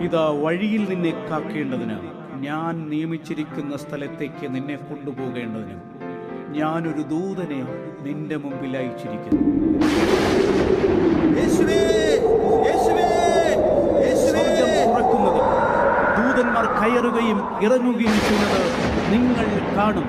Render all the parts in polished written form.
ഇതാ വഴിയിൽ നിന്നെ കാക്കേണ്ടതിന് ഞാൻ നിയമിച്ചിരിക്കുന്ന സ്ഥലത്തേക്ക് നിന്നെ കൊണ്ടുപോകേണ്ടതിന് ഞാനൊരു ദൂതനെ നിന്റെ മുമ്പിൽ അയച്ചിരിക്കുന്നു. സ്വർഗ്ഗം തുറക്കുന്നത്, ദൂതന്മാർ കയറുകയും ഇറങ്ങുകയും ചെയ്യുന്നത് നിങ്ങൾ കാണും.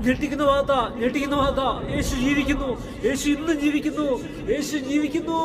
ഞെട്ടിക്കുന്ന വാർത്ത, യേശു ജീവിക്കുന്നു, യേശു ഇന്നും ജീവിക്കുന്നു, യേശു ജീവിക്കുന്നു.